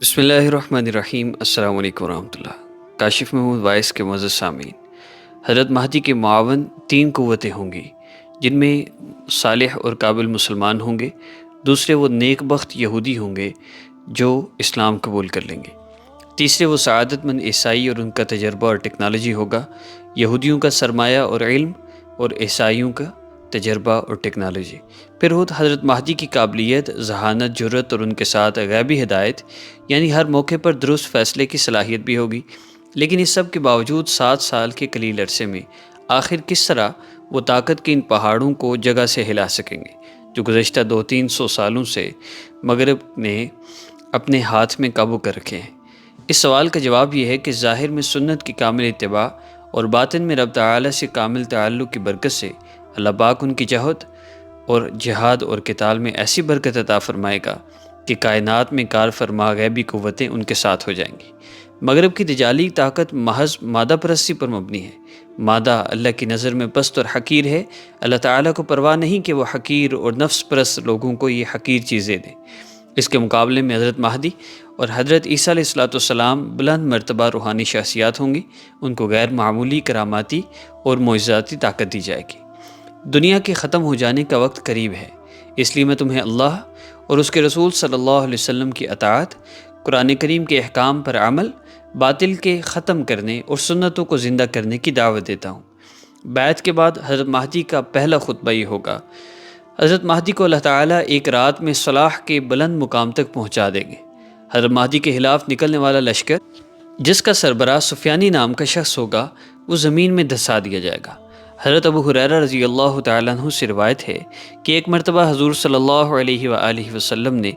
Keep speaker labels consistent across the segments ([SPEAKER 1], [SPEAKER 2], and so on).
[SPEAKER 1] بسم اللہ الرحمن الرحیم۔ السلام علیکم ورحمۃ اللہ۔ کاشف محمود وائس کے معزز سامعین، حضرت مہدی کے معاون 3 قوتیں ہوں گی، جن میں صالح اور قابل مسلمان ہوں گے، دوسرے وہ نیک بخت یہودی ہوں گے جو اسلام قبول کر لیں گے، تیسرے وہ سعادت مند عیسائی اور ان کا تجربہ اور ٹیکنالوجی ہوگا، یہودیوں کا سرمایہ اور علم اور عیسائیوں کا تجربہ اور ٹیکنالوجی۔ پھر حضرت مہدی کی قابلیت، ذہانت، جرأت اور ان کے ساتھ غیبی ہدایت، یعنی ہر موقع پر درست فیصلے کی صلاحیت بھی ہوگی۔ لیکن اس سب کے باوجود 7 سال کے قلیل عرصے میں آخر کس طرح وہ طاقت کے ان پہاڑوں کو جگہ سے ہلا سکیں گے جو گزشتہ 200-300 سالوں سے مغرب نے اپنے ہاتھ میں قابو کر رکھے ہیں؟ اس سوال کا جواب یہ ہے کہ ظاہر میں سنت کی کامل اتباع اور باطن میں رب تعالی سے کامل تعلق کی برکت سے اللہ پاک ان کی جہد اور جہاد اور قتال میں ایسی برکت عطا فرمائے گا کہ کائنات میں کار فرما غیبی قوتیں ان کے ساتھ ہو جائیں گی۔ مغرب کی دجالی طاقت محض مادہ پرستی پر مبنی ہے۔ مادہ اللہ کی نظر میں پست اور حقیر ہے۔ اللہ تعالیٰ کو پرواہ نہیں کہ وہ حقیر اور نفس پرست لوگوں کو یہ حقیر چیزیں دیں۔ اس کے مقابلے میں حضرت مہدی اور حضرت عیسیٰ علیہ السلام بلند مرتبہ روحانی شخصیات ہوں گی۔ ان کو غیر معمولی کراماتی اور معجزاتی طاقت دی جائے گی۔ دنیا کے ختم ہو جانے کا وقت قریب ہے، اس لیے میں تمہیں اللہ اور اس کے رسول صلی اللہ علیہ وسلم کی اطاعت، قرآن کریم کے احکام پر عمل، باطل کے ختم کرنے اور سنتوں کو زندہ کرنے کی دعوت دیتا ہوں۔ بیعت کے بعد حضرت مہدی کا پہلا خطبہ یہ ہوگا۔ حضرت مہدی کو اللہ تعالیٰ ایک رات میں صلاح کے بلند مقام تک پہنچا دیں گے۔ حضرت مہدی کے خلاف نکلنے والا لشکر، جس کا سربراہ سفیانی نام کا شخص ہوگا، وہ زمین میں دھسا دیا جائے گا۔ حضرت ابو ہریرہ رضی اللہ تعالیٰ عنہ سے روایت ہے کہ ایک مرتبہ حضور صلی اللہ علیہ وآلہ وسلم نے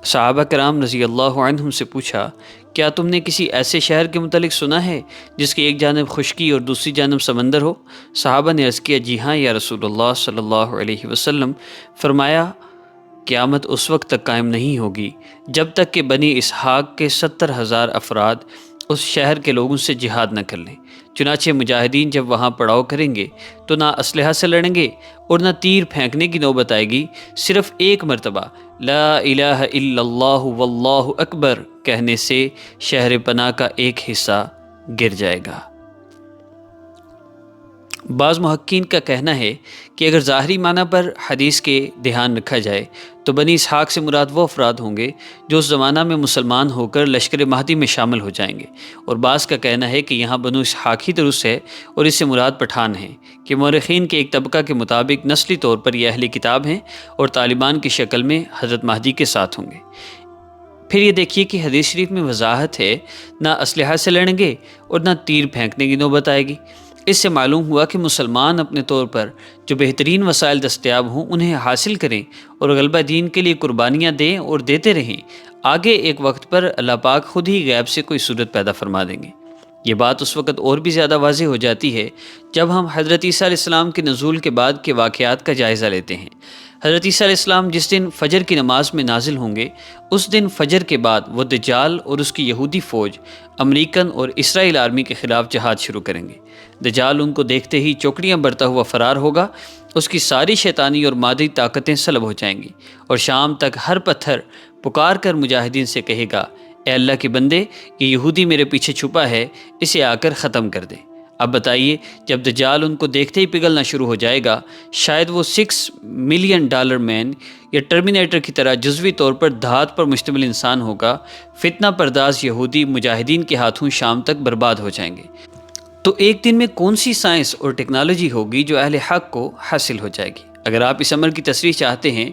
[SPEAKER 1] صحابہ کرام رضی اللہ عنہم سے پوچھا، کیا تم نے کسی ایسے شہر کے متعلق سنا ہے جس کی ایک جانب خشکی اور دوسری جانب سمندر ہو؟ صحابہ نے عرض کیا، جی ہاں یا رسول اللہ صلی اللہ علیہ وسلم۔ فرمایا، قیامت اس وقت تک قائم نہیں ہوگی جب تک کہ بنی اسحاق کے 70,000 افراد اس شہر کے لوگوں سے جہاد نہ کر لیں۔ چنانچہ مجاہدین جب وہاں پڑاؤ کریں گے تو نہ اسلحہ سے لڑیں گے اور نہ تیر پھینکنے کی نوبت آئے گی، صرف ایک مرتبہ لا الہ الا اللہ واللہ اکبر کہنے سے شہر پناہ کا ایک حصہ گر جائے گا۔ بعض محققین کا کہنا ہے کہ اگر ظاہری معنی پر حدیث کے دھیان رکھا جائے تو بنی اسحاق سے مراد وہ افراد ہوں گے جو اس زمانہ میں مسلمان ہو کر لشکر مہدی میں شامل ہو جائیں گے، اور بعض کا کہنا ہے کہ یہاں بنو اسحاق ہی درست ہے اور اس سے مراد پٹھان ہیں، کہ مورخین کے ایک طبقہ کے مطابق نسلی طور پر یہ اہل کتاب ہیں اور طالبان کی شکل میں حضرت مہدی کے ساتھ ہوں گے۔ پھر یہ دیکھیے کہ حدیث شریف میں وضاحت ہے، نہ اسلحہ سے لڑیں گے اور نہ تیر پھینکنے کی نوبت آئے گی۔ اس سے معلوم ہوا کہ مسلمان اپنے طور پر جو بہترین وسائل دستیاب ہوں انہیں حاصل کریں اور غلبہ دین کے لیے قربانیاں دیں اور دیتے رہیں۔ آگے ایک وقت پر اللہ پاک خود ہی غیب سے کوئی صورت پیدا فرما دیں گے۔ یہ بات اس وقت اور بھی زیادہ واضح ہو جاتی ہے جب ہم حضرت عیسیٰ علیہ السلام کے نزول کے بعد کے واقعات کا جائزہ لیتے ہیں۔ حضرت عیسیٰ علیہ السلام جس دن فجر کی نماز میں نازل ہوں گے، اس دن فجر کے بعد وہ دجال اور اس کی یہودی فوج امریکن اور اسرائیل آرمی کے خلاف جہاد شروع کریں گے۔ دجال ان کو دیکھتے ہی چوکڑیاں برتا ہوا فرار ہوگا، اس کی ساری شیطانی اور مادی طاقتیں سلب ہو جائیں گی، اور شام تک ہر پتھر پکار کر مجاہدین سے کہے گا، اے اللہ کے بندے، یہ یہودی میرے پیچھے چھپا ہے، اسے آ کر ختم کر دے۔ اب بتائیے، جب دجال ان کو دیکھتے ہی پگھلنا شروع ہو جائے گا، شاید وہ $6 ملین مین یا ٹرمینیٹر کی طرح جزوی طور پر دھات پر مشتمل انسان ہوگا، فتنہ پرداز یہودی مجاہدین کے ہاتھوں شام تک برباد ہو جائیں گے۔ تو ایک دن میں کون سی سائنس اور ٹیکنالوجی ہوگی جو اہل حق کو حاصل ہو جائے گی؟ اگر آپ اس عمر کی تصریح چاہتے ہیں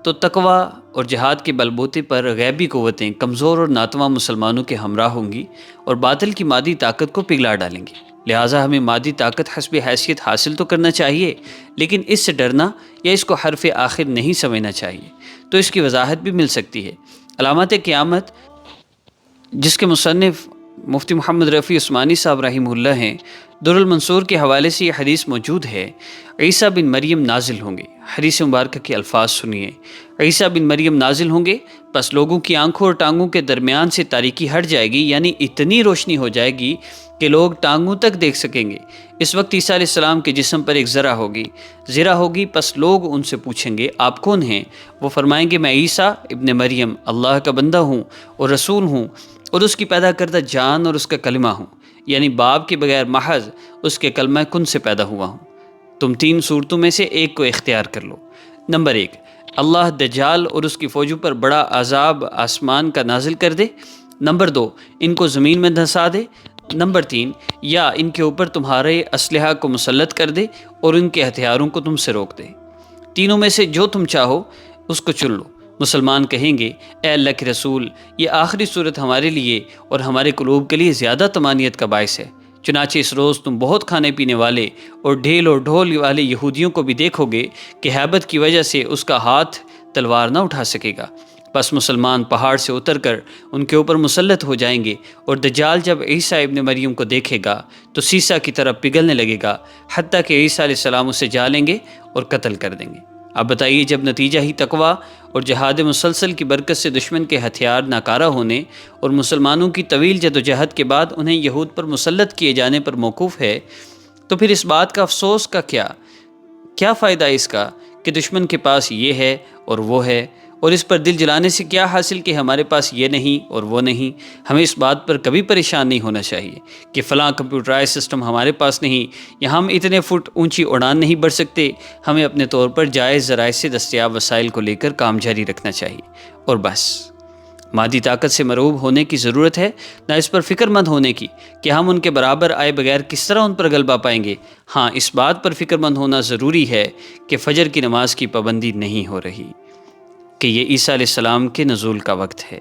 [SPEAKER 1] تو تقویٰ اور جہاد کے بلبوتے پر غیبی قوتیں کمزور اور ناتواں مسلمانوں کے ہمراہ ہوں گی اور باطل کی مادی طاقت کو پگھلا ڈالیں گی۔ لہٰذا ہمیں مادی طاقت حسب حیثیت حاصل تو کرنا چاہیے، لیکن اس سے ڈرنا یا اس کو حرف آخر نہیں سمجھنا چاہیے۔ تو اس کی وضاحت بھی مل سکتی ہے۔ علامات قیامت، جس کے مصنف مفتی محمد رفیع عثمانی صاحب رحمہ اللہ ہیں، در المنصور کے حوالے سے یہ حدیث موجود ہے، عیسیٰ بن مریم نازل ہوں گے۔ حدیث مبارکہ کے الفاظ سنیے، عیسیٰ بن مریم نازل ہوں گے، پس لوگوں کی آنکھوں اور ٹانگوں کے درمیان سے تاریکی ہٹ جائے گی، یعنی اتنی روشنی ہو جائے گی کہ لوگ ٹانگوں تک دیکھ سکیں گے۔ اس وقت عیسیٰ علیہ السلام کے جسم پر ایک زرہ ہوگی، پس لوگ ان سے پوچھیں گے آپ کون ہیں؟ وہ فرمائیں گے میں عیسیٰ ابن مریم اللہ کا بندہ ہوں اور رسول ہوں، اور اس کی پیدا کردہ جان اور اس کا کلمہ ہوں، یعنی باپ کے بغیر محض اس کے کلمہ کن سے پیدا ہوا ہوں۔ تم 3 صورتوں میں سے ایک کو اختیار کر لو۔ نمبر 1، اللہ دجال اور اس کی فوجوں پر بڑا عذاب آسمان کا نازل کر دے۔ نمبر 2، ان کو زمین میں دھنسا دے۔ نمبر 3، یا ان کے اوپر تمہارے اسلحہ کو مسلط کر دے اور ان کے ہتھیاروں کو تم سے روک دے۔ تینوں میں سے جو تم چاہو اس کو چن لو۔ مسلمان کہیں گے اے اللہ کے رسول، یہ آخری صورت ہمارے لیے اور ہمارے قلوب کے لیے زیادہ طمانینت کا باعث ہے، چنانچہ اس روز تم بہت کھانے پینے والے اور ڈھیل اور ڈھول والے یہودیوں کو بھی دیکھو گے کہ ہیبت کی وجہ سے اس کا ہاتھ تلوار نہ اٹھا سکے گا۔ بس مسلمان پہاڑ سے اتر کر ان کے اوپر مسلط ہو جائیں گے، اور دجال جب عیسیٰ ابن مریم کو دیکھے گا تو سیسا کی طرح پگھلنے لگے گا، حتیٰ کہ عیسیٰ علیہ السلام اسے جا لیں گے اور قتل کر دیں گے۔ اب بتائیے، جب نتیجہ ہی تقویٰ اور جہاد مسلسل کی برکت سے دشمن کے ہتھیار ناکارہ ہونے اور مسلمانوں کی طویل جدوجہد کے بعد انہیں یہود پر مسلط کیے جانے پر موقوف ہے، تو پھر اس بات کا افسوس کا کیا فائدہ اس کا کہ دشمن کے پاس یہ ہے اور وہ ہے، اور اس پر دل جلانے سے کیا حاصل کہ ہمارے پاس یہ نہیں اور وہ نہیں۔ ہمیں اس بات پر کبھی پریشان نہیں ہونا چاہیے کہ فلاں کمپیوٹرائز سسٹم ہمارے پاس نہیں، یا ہم اتنے فٹ اونچی اڑان نہیں بڑھ سکتے۔ ہمیں اپنے طور پر جائز ذرائع سے دستیاب وسائل کو لے کر کام جاری رکھنا چاہیے، اور بس۔ مادی طاقت سے مرعوب ہونے کی ضرورت ہے، نہ اس پر فکر مند ہونے کی کہ ہم ان کے برابر آئے بغیر کس طرح ان پر غلبہ پائیں گے۔ ہاں، اس بات پر فکر مند ہونا ضروری ہے کہ فجر کی نماز کی پابندی نہیں ہو رہی، کہ یہ عیسیٰ علیہ السلام کے نزول کا وقت ہے،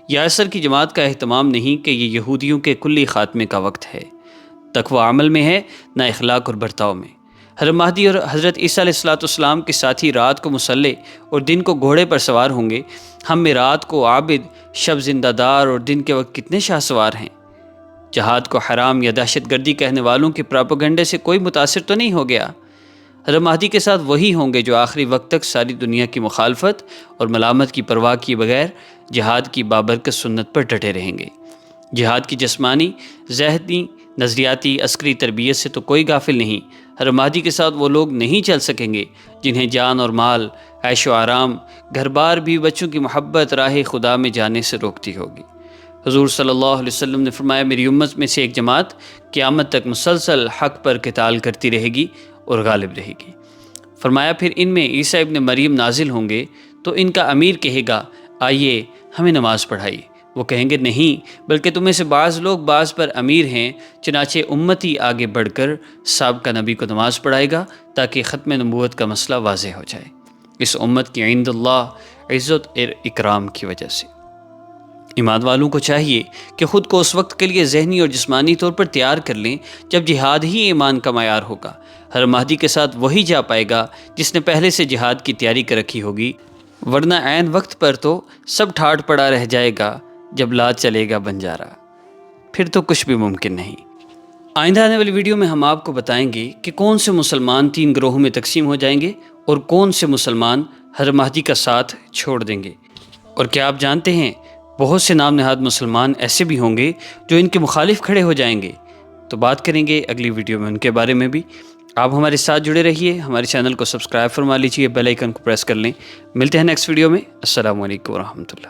[SPEAKER 1] یا عصر کی جماعت کا اہتمام نہیں کہ یہ یہودیوں کے کلی خاتمے کا وقت ہے۔ تقویٰ عمل میں ہے، نہ اخلاق اور برتاؤ میں۔ حضرت مہدی اور حضرت عیسیٰ علیہ السلام کے ساتھی رات کو مسلح اور دن کو گھوڑے پر سوار ہوں گے۔ ہم میں رات کو عابد، شب زندہ دار اور دن کے وقت کتنے شاہ سوار ہیں۔ جہاد کو حرام یا دہشت گردی کہنے والوں کے پراپیگنڈے سے کوئی متاثر تو نہیں ہو گیا۔ حضرت مہدی کے ساتھ وہی ہوں گے جو آخری وقت تک ساری دنیا کی مخالفت اور ملامت کی پرواہ کیے بغیر جہاد کی بابرکت سنت پر ڈٹے رہیں گے۔ جہاد کی جسمانی، ذہنی، نظریاتی، عسکری تربیت سے تو کوئی غافل نہیں۔ حضرت مہدی کے ساتھ وہ لوگ نہیں چل سکیں گے جنہیں جان اور مال، عیش و آرام، گھر بار بھی بچوں کی محبت راہ خدا میں جانے سے روکتی ہوگی۔ حضور صلی اللہ علیہ وسلم نے فرمایا میری امت میں سے ایک جماعت قیامت تک مسلسل حق پر قتال کرتی رہے گی اور غالب رہے گی۔ فرمایا پھر ان میں عیسیٰ ابن مریم نازل ہوں گے تو ان کا امیر کہے گا آئیے ہمیں نماز پڑھائیے۔ وہ کہیں گے نہیں، بلکہ تمہیں سے بعض لوگ بعض پر امیر ہیں، چنانچہ امتی آگے بڑھ کر سابقہ نبی کو نماز پڑھائے گا تاکہ ختم نبوت کا مسئلہ واضح ہو جائے، اس امت کی عند اللہ عزت اور اکرام کی وجہ سے۔ ایمان والوں کو چاہیے کہ خود کو اس وقت کے لیے ذہنی اور جسمانی طور پر تیار کر لیں جب جہاد ہی ایمان کا معیار ہوگا۔ ہر مہدی کے ساتھ وہی جا پائے گا جس نے پہلے سے جہاد کی تیاری کر رکھی ہوگی، ورنہ عین وقت پر تو سب ٹھاٹھ پڑا رہ جائے گا جب لات چلے گا بنجارا، پھر تو کچھ بھی ممکن نہیں۔ آئندہ آنے والی ویڈیو میں ہم آپ کو بتائیں گے کہ کون سے مسلمان 3 گروہوں میں تقسیم ہو جائیں گے اور کون سے مسلمان ہر مہدی کا ساتھ چھوڑ دیں گے۔ اور کیا آپ جانتے ہیں بہت سے نام نہاد مسلمان ایسے بھی ہوں گے جو ان کے مخالف کھڑے ہو جائیں گے؟ تو بات کریں گے اگلی ویڈیو میں ان کے بارے میں بھی۔ آپ ہمارے ساتھ جڑے رہیے، ہمارے چینل کو سبسکرائب فرما لیجیے، بیل آئیکن کو پریس کر لیں۔ ملتے ہیں نیکسٹ ویڈیو میں۔ السلام علیکم ورحمۃ اللہ۔